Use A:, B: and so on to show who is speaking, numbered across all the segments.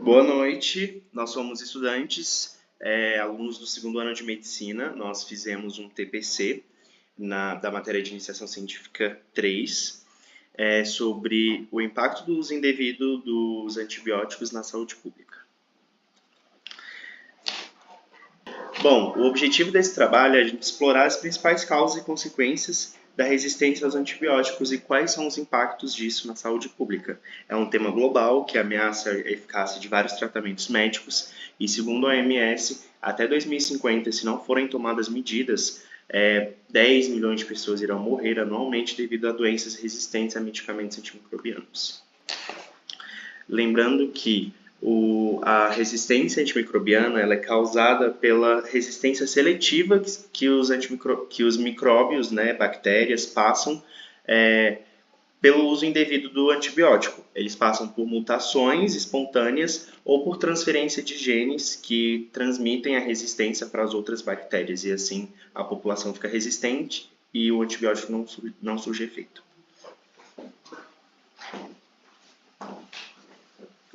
A: Boa noite, nós somos estudantes, alunos do segundo ano de medicina. Nós fizemos um TPC da matéria de iniciação científica 3 sobre o impacto do uso indevido dos antibióticos na saúde pública. Bom, o objetivo desse trabalho é a gente explorar as principais causas e consequências da resistência aos antibióticos e quais são os impactos disso na saúde pública. É um tema global que ameaça a eficácia de vários tratamentos médicos e, segundo a OMS, até 2050, se não forem tomadas medidas, 10 milhões de pessoas irão morrer anualmente devido a doenças resistentes a medicamentos antimicrobianos. Lembrando que a resistência antimicrobiana ela é causada pela resistência seletiva que os micróbios, bactérias, passam pelo uso indevido do antibiótico. Eles passam por mutações espontâneas ou por transferência de genes que transmitem a resistência para as outras bactérias, e assim a população fica resistente e o antibiótico não surge efeito.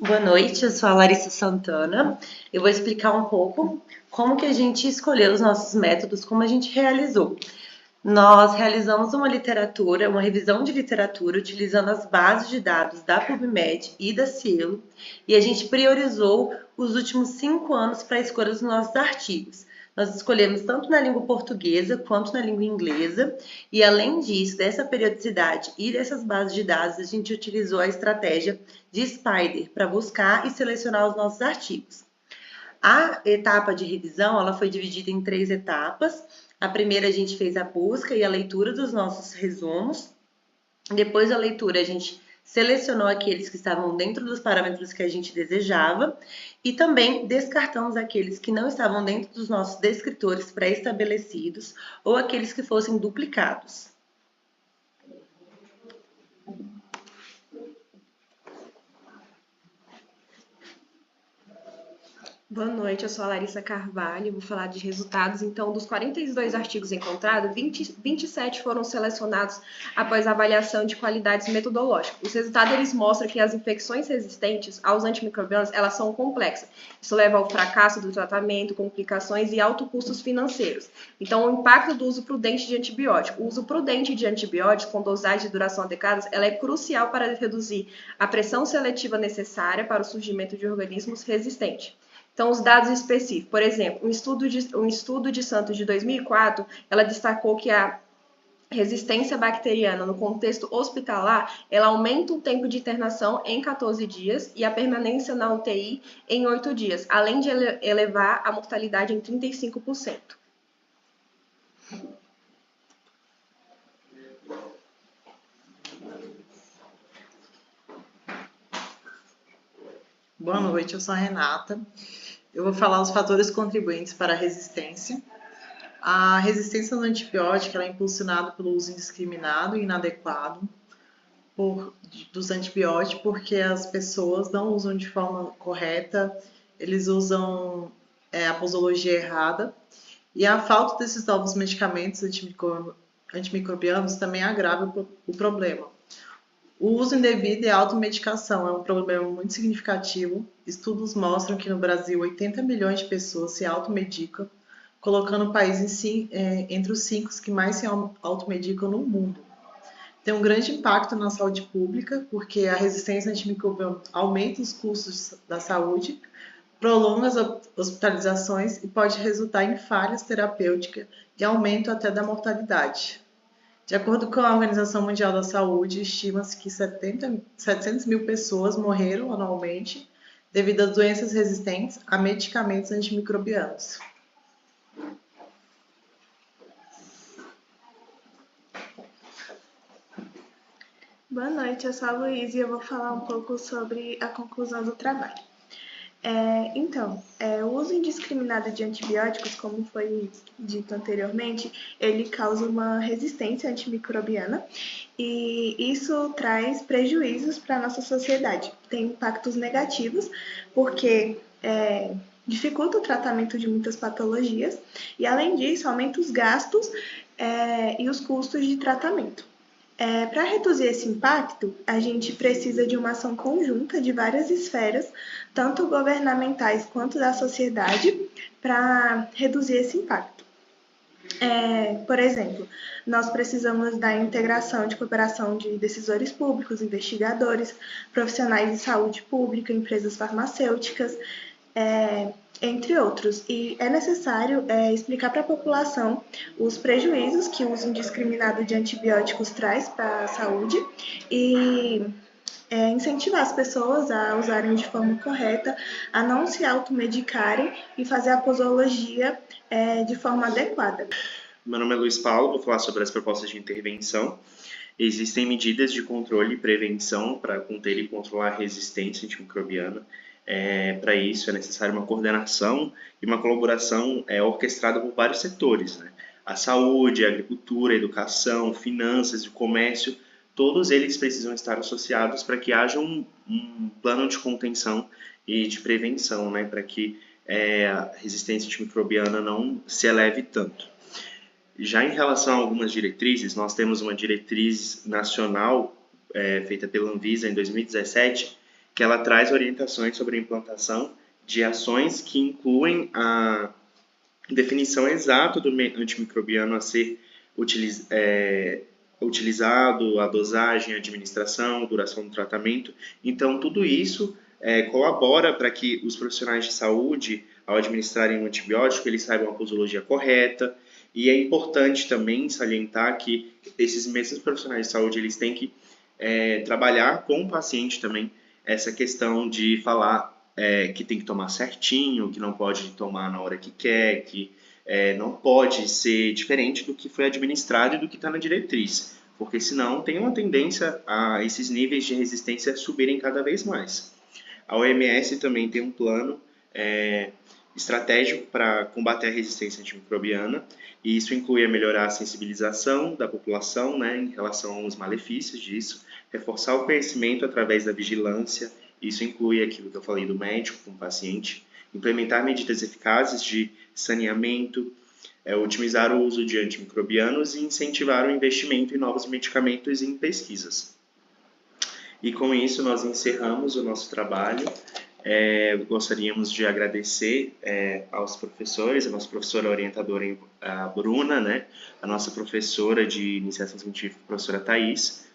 B: Boa noite, eu sou a Larissa Santana. Eu vou explicar um pouco como que a gente escolheu os nossos métodos, como a gente realizou. Nós realizamos uma revisão de literatura, utilizando as bases de dados da PubMed e da Cielo, e a gente priorizou os últimos 5 anos para a escolha dos nossos artigos. Nós escolhemos tanto na língua portuguesa quanto na língua inglesa, e além disso, dessa periodicidade e dessas bases de dados, a gente utilizou a estratégia de Spider para buscar e selecionar os nossos artigos. A etapa de revisão ela foi dividida em 3 etapas. A primeira a gente fez a busca e a leitura dos nossos resumos. Depois da leitura a gente selecionou aqueles que estavam dentro dos parâmetros que a gente desejava e também descartamos aqueles que não estavam dentro dos nossos descritores pré-estabelecidos ou aqueles que fossem duplicados.
C: Boa noite, eu sou a Larissa Carvalho, vou falar de resultados. Então, dos 42 artigos encontrados, 27 foram selecionados após avaliação de qualidades metodológicas. Os resultados eles mostram que as infecções resistentes aos antimicrobianos elas são complexas. Isso leva ao fracasso do tratamento, complicações e altos custos financeiros. Então, o impacto do uso prudente de antibiótico. O uso prudente de antibióticos com dosagem de duração adequada, ela é crucial para reduzir a pressão seletiva necessária para o surgimento de organismos resistentes. Então, os dados específicos, por exemplo, um estudo de Santos de 2004, ela destacou que a resistência bacteriana no contexto hospitalar, ela aumenta o tempo de internação em 14 dias e a permanência na UTI em 8 dias, além de elevar a mortalidade em 35%.
D: Boa noite, eu sou a Renata. Eu vou falar os fatores contribuintes para a resistência. A resistência ao antibiótico ela é impulsionada pelo uso indiscriminado e inadequado dos antibióticos, porque as pessoas não usam de forma correta, eles usam a posologia errada, e a falta desses novos medicamentos antimicrobianos também agrava o problema. O uso indevido e a automedicação é um problema muito significativo. Estudos mostram que no Brasil 80 milhões de pessoas se automedicam, colocando o país entre os 5 que mais se automedicam no mundo. Tem um grande impacto na saúde pública, porque a resistência antimicrobiana aumenta os custos da saúde, prolonga as hospitalizações e pode resultar em falhas terapêuticas e aumento até da mortalidade. De acordo com a Organização Mundial da Saúde, estima-se que 700 mil pessoas morreram anualmente devido a doenças resistentes a medicamentos antimicrobianos.
E: Boa noite, eu sou a Luísa e eu vou falar um pouco sobre a conclusão do trabalho. O uso indiscriminado de antibióticos, como foi dito anteriormente, ele causa uma resistência antimicrobiana e isso traz prejuízos para a nossa sociedade. Tem impactos negativos, porque dificulta o tratamento de muitas patologias e, além disso, aumenta os gastos e os custos de tratamento. Para reduzir esse impacto, a gente precisa de uma ação conjunta de várias esferas, tanto governamentais quanto da sociedade, para reduzir esse impacto. Por exemplo, nós precisamos da integração de cooperação de decisores públicos, investigadores, profissionais de saúde pública, empresas farmacêuticas, entre outros. E é necessário explicar para a população os prejuízos que o uso indiscriminado de antibióticos traz para a saúde e incentivar as pessoas a usarem de forma correta, a não se automedicarem e fazer a posologia de forma adequada.
A: Meu nome é Luiz Paulo, vou falar sobre as propostas de intervenção. Existem medidas de controle e prevenção para conter e controlar a resistência antimicrobiana. Para isso é necessária uma coordenação e uma colaboração orquestrada por vários setores, né? A saúde, a agricultura, a educação, finanças, o comércio, todos eles precisam estar associados para que haja um plano de contenção e de prevenção, né? Para que a resistência antimicrobiana não se eleve tanto. Já em relação a algumas diretrizes, nós temos uma diretriz nacional feita pela Anvisa em 2017, que ela traz orientações sobre a implantação de ações que incluem a definição exata do antimicrobiano a ser utilizado, a dosagem, a administração, duração do tratamento. Então, tudo isso colabora para que os profissionais de saúde, ao administrarem um antibiótico, eles saibam a posologia correta. E é importante também salientar que esses mesmos profissionais de saúde, eles têm que trabalhar com o paciente também essa questão de falar que tem que tomar certinho, que não pode tomar na hora que quer, que não pode ser diferente do que foi administrado e do que está na diretriz, porque senão tem uma tendência a esses níveis de resistência subirem cada vez mais. A OMS também tem um plano estratégico para combater a resistência antimicrobiana, e isso inclui melhorar a sensibilização da população, né, em relação aos malefícios disso, reforçar o conhecimento através da vigilância, isso inclui aquilo que eu falei do médico com o paciente, implementar medidas eficazes de saneamento, otimizar o uso de antimicrobianos e incentivar o investimento em novos medicamentos e em pesquisas. E com isso nós encerramos o nosso trabalho. Gostaríamos de agradecer aos professores, a nossa professora orientadora, a Bruna, né, a nossa professora de iniciação científica, a professora Thais,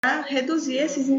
E: Para reduzir esses